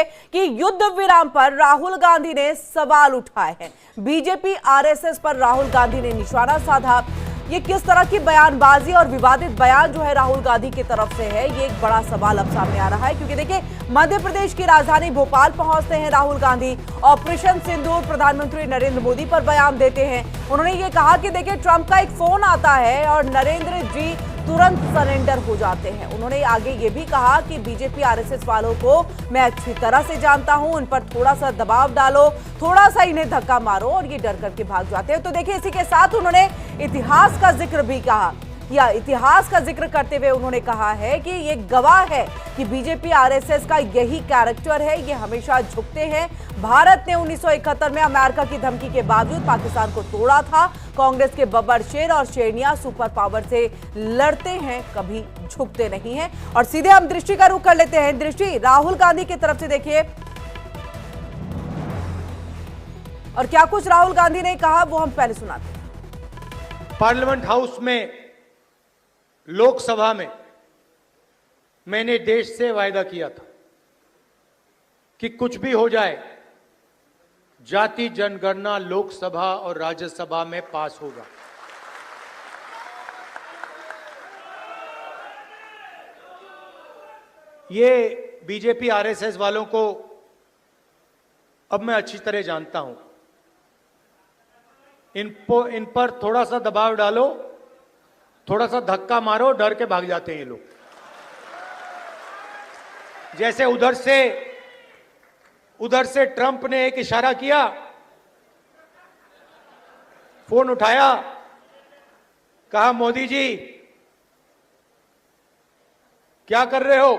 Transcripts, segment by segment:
कि युद्ध विराम पर राहुल गांधी ने सवाल उठाए हैं। बीजेपी आरएसएस पर राहुल गांधी ने निशाना साधा। ये किस तरह की बयानबाजी और विवादित बयान जो है राहुल गांधी की तरफ से है, ये एक बड़ा सवाल अब सामने आ रहा है। क्योंकि देखिए, मध्य प्रदेश की राजधानी भोपाल पहुंचते हैं राहुल गांधी। ऑपरेशन सिंदूर प्रधानमंत्री नरेंद्र मोदी पर बयान देते हैं। उन्होंने ये कहा कि देखिए, ट्रंप का एक फोन आता है और नरेंद्र जी तुरंत सरेंडर हो जाते हैं। उन्होंने आगे ये भी कहा कि बीजेपी आरएसएस वालों को मैं अच्छी तरह से जानता हूं, उन पर थोड़ा सा दबाव डालो, थोड़ा सा इन्हें धक्का मारो और ये डर करके भाग जाते हैं। तो देखिए, इसी के साथ उन्होंने इतिहास का जिक्र भी कहा। या इतिहास का जिक्र करते हुए उन्होंने कहा है कि ये गवाह है कि बीजेपी आरएसएस का यही कैरेक्टर है, ये हमेशा झुकते हैं। भारत ने 1971 में अमेरिका की धमकी के बावजूद पाकिस्तान को तोड़ा था। कांग्रेस के बब्बर शेर और शेरनियां सुपर पावर से लड़ते हैं, कभी झुकते नहीं हैं। और सीधे हम दृष्टि का रुख कर लेते हैं। दृष्टि, राहुल गांधी की तरफ से देखिए, और क्या कुछ राहुल गांधी ने कहा वो हम पहले सुनाते हैं। पार्लियामेंट हाउस में, लोकसभा में मैंने देश से वायदा किया था कि कुछ भी हो जाए, जाति जनगणना लोकसभा और राज्यसभा में पास होगा। ये बीजेपी आरएसएस वालों को अब मैं अच्छी तरह जानता हूं। इन पर थोड़ा सा दबाव डालो, थोड़ा सा धक्का मारो, डर के भाग जाते हैं ये लोग। जैसे उधर से ट्रंप ने एक इशारा किया, फोन उठाया, कहा मोदी जी क्या कर रहे हो?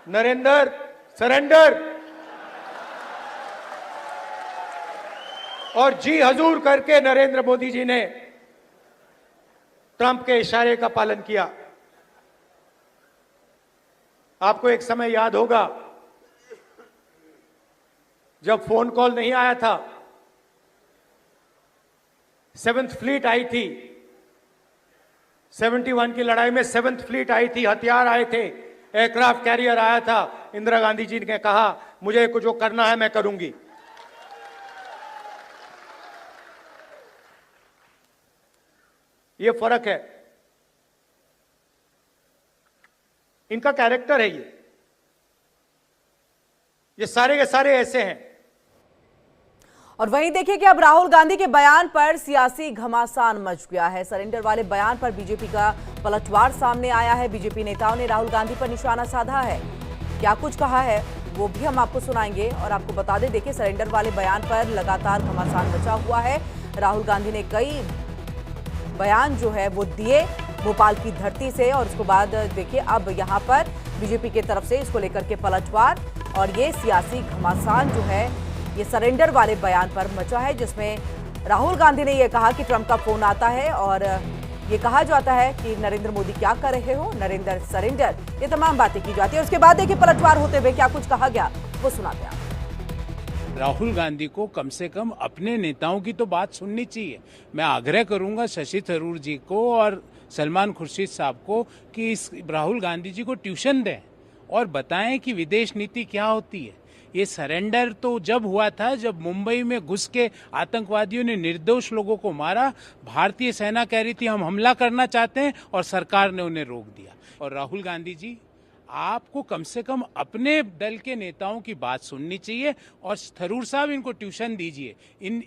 नरेंद्र सरेंडर, और जी हजूर करके नरेंद्र मोदी जी ने ट्रंप के इशारे का पालन किया। आपको एक समय याद होगा जब फोन कॉल नहीं आया था, 7th फ्लीट आई थी, 71 की लड़ाई में 7th फ्लीट आई थी, हथियार आए थे, एयरक्राफ्ट कैरियर आया था। इंदिरा गांधी जी ने कहा मुझे कुछ जो करना है मैं करूंगी। ये फर्क है, इनका कैरेक्टर है। ये सारे के सारे ऐसे हैं। और वहीं देखिए कि अब राहुल गांधी के बयान पर सियासी घमासान मच गया है। सरेंडर वाले बयान पर बीजेपी का पलटवार सामने आया है। बीजेपी नेताओं ने राहुल गांधी पर निशाना साधा है। क्या कुछ कहा है वो भी हम आपको सुनाएंगे। और आपको बता दें, देखिए, सरेंडर वाले बयान पर लगातार घमासान मचा हुआ है। राहुल गांधी ने कई बयान जो है वो दिए भोपाल की धरती से, और उसके बाद देखिए अब यहां पर बीजेपी की तरफ से इसको लेकर के पलटवार और ये सियासी घमासान जो है ये सरेंडर वाले बयान पर मचा है, जिसमें राहुल गांधी ने यह कहा कि ट्रंप का फोन आता है और ये कहा जाता है कि नरेंद्र मोदी क्या कर रहे हो, नरेंद्र सरेंडर, ये तमाम बातें की जाती है। उसके बाद देखिए पलटवार होते हुए क्या कुछ कहा गया वो सुनाते हैं। राहुल गांधी को कम से कम अपने नेताओं की तो बात सुननी चाहिए। मैं आग्रह करूंगा शशि थरूर जी को और सलमान खुर्शीद साहब को कि इस राहुल गांधी जी को ट्यूशन दें और बताएं कि विदेश नीति क्या होती है। ये सरेंडर तो जब हुआ था जब मुंबई में घुस के आतंकवादियों ने निर्दोष लोगों को मारा। भारतीय सेना कह रही थी हम हमला करना चाहते हैं और सरकार ने उन्हें रोक दिया। और राहुल गांधी जी, आपको कम से कम अपने दल के नेताओं की बात सुननी चाहिए और थरूर साहब इनको ट्यूशन दीजिए।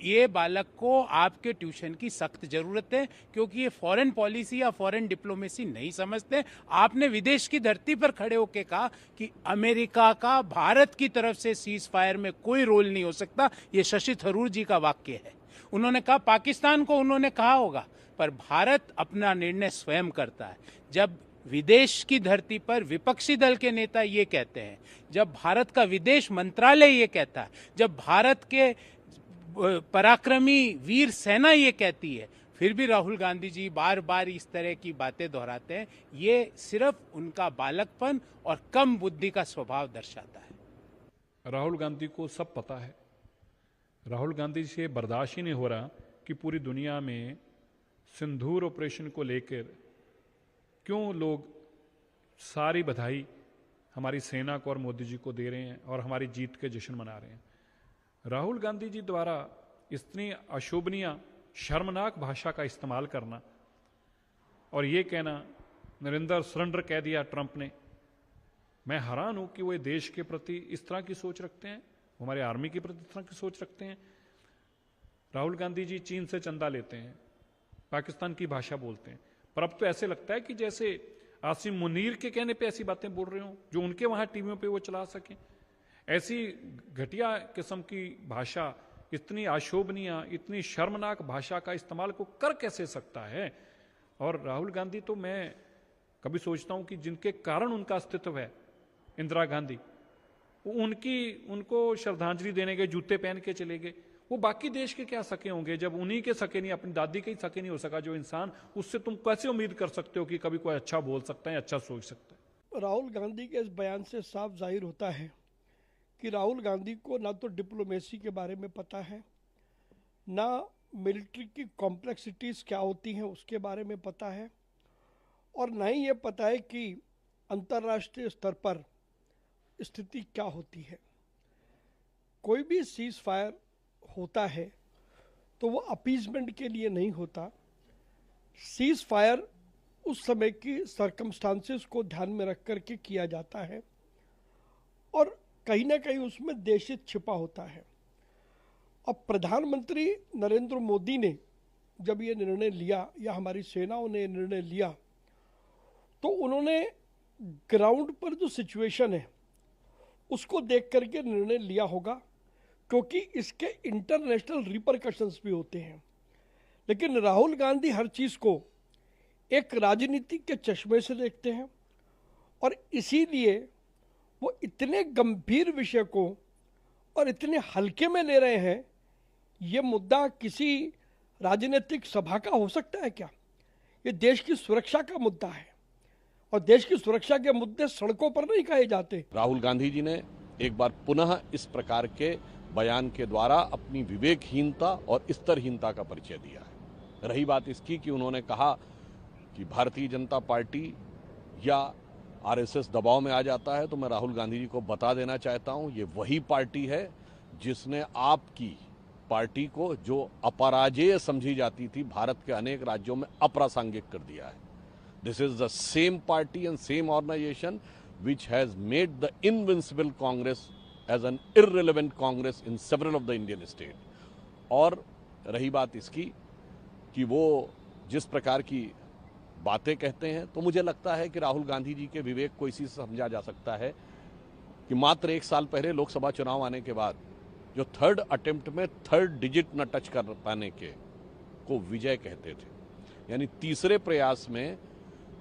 ये बालक को आपके ट्यूशन की सख्त जरूरत है, क्योंकि ये फॉरेन पॉलिसी या फॉरेन डिप्लोमेसी नहीं समझते। आपने विदेश की धरती पर खड़े होकर कहा कि अमेरिका का भारत की तरफ से सीज फायर में कोई रोल नहीं हो सकता। ये शशि थरूर जी का वाक्य है। उन्होंने कहा पाकिस्तान को उन्होंने कहा होगा, पर भारत अपना निर्णय स्वयं करता है। जब विदेश की धरती पर विपक्षी दल के नेता ये कहते हैं, जब भारत का विदेश मंत्रालय ये कहता है, जब भारत के पराक्रमी वीर सेना ये कहती है, फिर भी राहुल गांधी जी बार बार इस तरह की बातें दोहराते हैं, ये सिर्फ उनका बालकपन और कम बुद्धि का स्वभाव दर्शाता है। राहुल गांधी को सब पता है। राहुल गांधी से बर्दाश्त ही नहीं हो रहा कि पूरी दुनिया में सिंदूर ऑपरेशन को लेकर क्यों लोग सारी बधाई हमारी सेना को और मोदी जी को दे रहे हैं और हमारी जीत के जश्न मना रहे हैं। राहुल गांधी जी द्वारा इतनी अशोभनीय शर्मनाक भाषा का इस्तेमाल करना और ये कहना नरेंद्र सरेंडर कह दिया ट्रंप ने, मैं हैरान हूं कि वो देश के प्रति इस तरह की सोच रखते हैं, हमारे आर्मी के प्रति इस तरह की सोच रखते हैं। राहुल गांधी जी चीन से चंदा लेते हैं, पाकिस्तान की भाषा बोलते हैं, पर अब तो ऐसे लगता है कि जैसे आसिम मुनीर के कहने पे ऐसी बातें बोल रहे हो जो उनके वहां टीवियों पे वो चला सकें। ऐसी घटिया किस्म की भाषा, इतनी अशोभनीय, इतनी शर्मनाक भाषा का इस्तेमाल को कर कैसे सकता है। और राहुल गांधी तो मैं कभी सोचता हूं कि जिनके कारण उनका अस्तित्व है, इंदिरा गांधी, उनको श्रद्धांजलि देने के जूते पहन के चले गए, वो बाकी देश के क्या सके होंगे जब उन्हीं के सके नहीं, अपनी दादी के ही सके नहीं हो सका जो इंसान, उससे तुम कैसे उम्मीद कर सकते हो कि कभी कोई अच्छा बोल सकता है, अच्छा सोच सकता है। राहुल गांधी के इस बयान से साफ जाहिर होता है कि राहुल गांधी को ना तो डिप्लोमेसी के बारे में पता है, ना मिलिट्री की कॉम्प्लेक्सिटीज़ क्या होती हैं उसके बारे में पता है, और ना ही ये पता है कि अंतर्राष्ट्रीय स्तर पर स्थिति क्या होती है। कोई भी सीज फायर होता है तो वो अपीजमेंट के लिए नहीं होता। सीज फायर उस समय की सर्कमस्टांसेस को ध्यान में रख कर के किया जाता है और कहीं ना कहीं उसमें देशहित छिपा होता है। अब प्रधानमंत्री नरेंद्र मोदी ने जब ये निर्णय लिया या हमारी सेनाओं ने निर्णय लिया तो उन्होंने ग्राउंड पर जो सिचुएशन है उसको देख करके निर्णय लिया होगा, क्योंकि इसके इंटरनेशनल रिपरकशंस भी होते हैं। लेकिन राहुल गांधी हर चीज़ को एक राजनीति के चश्मे से देखते हैं और इसीलिए वो इतने गंभीर विषय को और इतने हल्के में ले रहे हैं। ये मुद्दा किसी राजनीतिक सभा का हो सकता है क्या? ये देश की सुरक्षा का मुद्दा है और देश की सुरक्षा के मुद्दे सड़कों पर नहीं कहे जाते। राहुल गांधी जी ने एक बार पुनः इस प्रकार के बयान के द्वारा अपनी विवेकहीनता और स्तरहीनता का परिचय दिया है। रही बात इसकी कि उन्होंने कहा कि भारतीय जनता पार्टी या आरएसएस दबाव में आ जाता है, तो मैं राहुल गांधी जी को बता देना चाहता हूं, ये वही पार्टी है जिसने आपकी पार्टी को जो अपराजेय समझी जाती थी भारत के अनेक राज्यों में अप्रासंगिक कर दिया है। This is the same party and same organisation which has made the invincible Congress as an irrelevant Congress in several of the Indian state। और रही बात इसकी कि वो जिस प्रकार की बातें कहते हैं, तो मुझे लगता है कि राहुल गांधी जी के विवेक को इसी से समझा जा सकता है कि मात्र 1 साल पहले लोकसभा चुनाव आने के बाद जो थर्ड अटेम्प्ट में थर्ड डिजिट न टच कर पाने के को विजय कहते थे, यानी तीसरे प्रयास में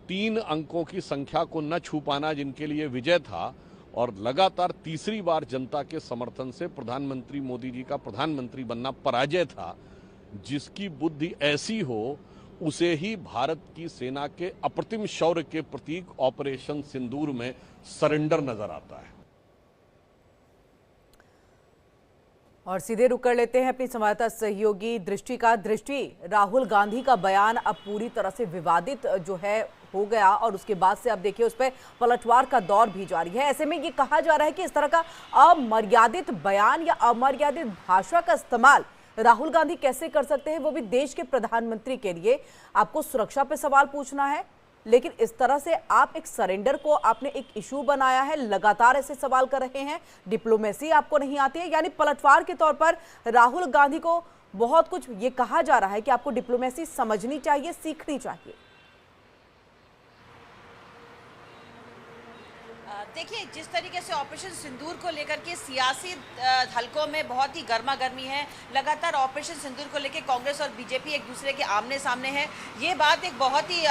3 अंकों की संख्या को न छू पाना जिनके लिए विजय था, और लगातार तीसरी बार जनता के समर्थन से प्रधानमंत्री मोदी जी का प्रधानमंत्री बनना पराजय था। जिसकी बुद्धि ऐसी हो उसे ही भारत की सेना के अप्रतिम शौर्य के प्रतीक ऑपरेशन सिंदूर में सरेंडर नजर आता है। और सीधे रुक कर लेते हैं अपनी संवाददाता सहयोगी दृष्टि का। दृष्टि, राहुल गांधी का बयान अब पूरी तरह से विवादित जो है हो गया और उसके बाद से अब देखिए उस पर पलटवार का दौर भी जारी है। ऐसे में ये कहा जा रहा है कि इस तरह का अमर्यादित बयान या अमर्यादित भाषा का इस्तेमाल राहुल गांधी कैसे कर सकते हैं, वो भी देश के प्रधानमंत्री के लिए। आपको सुरक्षा पे सवाल पूछना है, लेकिन इस तरह से आप एक सरेंडर को आपने एक इशू बनाया है, लगातार ऐसे सवाल कर रहे हैं, डिप्लोमेसी आपको नहीं आती है, यानी पलटवार के तौर पर राहुल गांधी को बहुत कुछ ये कहा जा रहा है कि आपको डिप्लोमेसी समझनी चाहिए, सीखनी चाहिए। देखिए, जिस तरीके से ऑपरेशन सिंदूर को लेकर के सियासी हलकों में बहुत ही गर्मा गर्मी है, लगातार ऑपरेशन सिंदूर को लेकर कांग्रेस और बीजेपी एक दूसरे के आमने सामने है। ये बात एक बहुत ही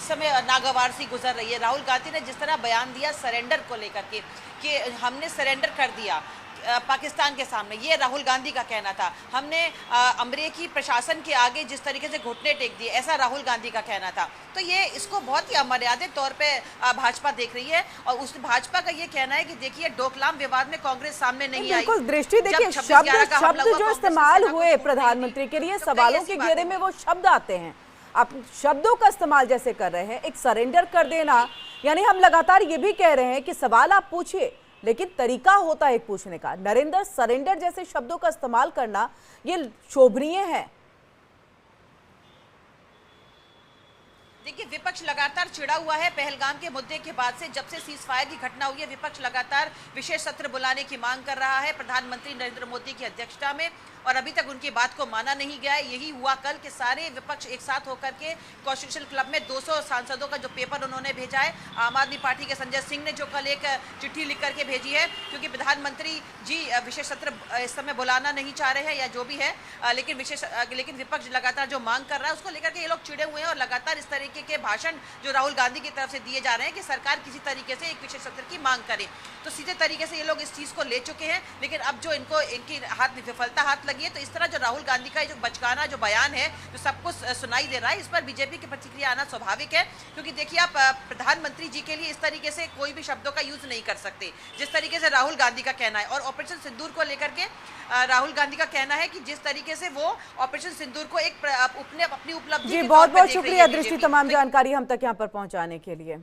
समय नागवार सी गुजर रही है। राहुल गांधी ने जिस तरह बयान दिया सरेंडर को लेकर के कि हमने सरेंडर कर दिया पाकिस्तान के सामने, ये राहुल गांधी का कहना था। हमने अमेरिकी प्रशासन के आगे जिस तरीके से घुटने टेक दिए, ऐसा राहुल गांधी का कहना था। तो ये इसको बहुत ही अमर्यादित तौर पे भाजपा देख रही है और उस भाजपा का ये कहना है कि देखिए डोकलाम विवाद में कांग्रेस सामने नहीं आई। बिल्कुल दृष्टि, देखिए शब्द जो इस्तेमाल हुए प्रधानमंत्री के लिए, सवालों के घेरे में वो शब्द आते हैं, आप शब्दों का इस्तेमाल जैसे कर रहे हैं, एक सरेंडर कर देना, यानी हम लगातार ये भी कह रहे हैं कि सवाल आप पूछिए, लेकिन तरीका होता है एक पूछने का। नरेंद्र सरेंडर जैसे शब्दों का इस्तेमाल करना ये शोभनीय है। देखिए, विपक्ष लगातार चिढ़ा हुआ है पहलगाम के मुद्दे के बाद से। जब से सीज फायर की घटना हुई है, विपक्ष लगातार विशेष सत्र बुलाने की मांग कर रहा है प्रधानमंत्री नरेंद्र मोदी की अध्यक्षता में, और अभी तक उनकी बात को माना नहीं गया है। यही हुआ कल के सारे विपक्ष एक साथ होकर के कॉन्स्टिट्यूशन क्लब में 200 सांसदों का जो पेपर उन्होंने भेजा है, आम आदमी पार्टी के संजय सिंह ने जो कल एक चिट्ठी लिख करके भेजी है, क्योंकि प्रधानमंत्री जी विशेष सत्र इस समय बुलाना नहीं चाह रहे हैं या जो भी है, लेकिन विपक्ष लगातार जो मांग कर रहा है उसको लेकर के ये लोग चिड़े हुए हैं, और लगातार इस तरीके के भाषण जो राहुल गांधी की तरफ से दिए जा रहे हैं कि सरकार किसी तरीके से एक विशेष सत्र की मांग करे। तो सीधे तरीके से ये लोग इस चीज को ले चुके हैं, लेकिन अब जो इनकी हाथ में विफलता हाथ लगी है, तो इस तरह जो राहुल गांधी का जो बचकाना जो बयान है जो सबको सुनाई दे रहा है, इस पर बीजेपी की प्रतिक्रिया आना स्वाभाविक है। क्योंकि देखिए, आप प्रधानमंत्री जी के लिए इस तरीके से कोई भी शब्दों का यूज नहीं कर सकते जिस तरीके से राहुल गांधी का कहना है। और ऑपरेशन सिंदूर को लेकर के राहुल गांधी का कहना है कि जिस तरीके से वो ऑपरेशन सिंदूर को एक अपनी उपलब्धि जी, बहुत बहुत शुक्रिया दृष्टि, तमाम जानकारी हम तक यहाँ पर पहुंचाने के लिए।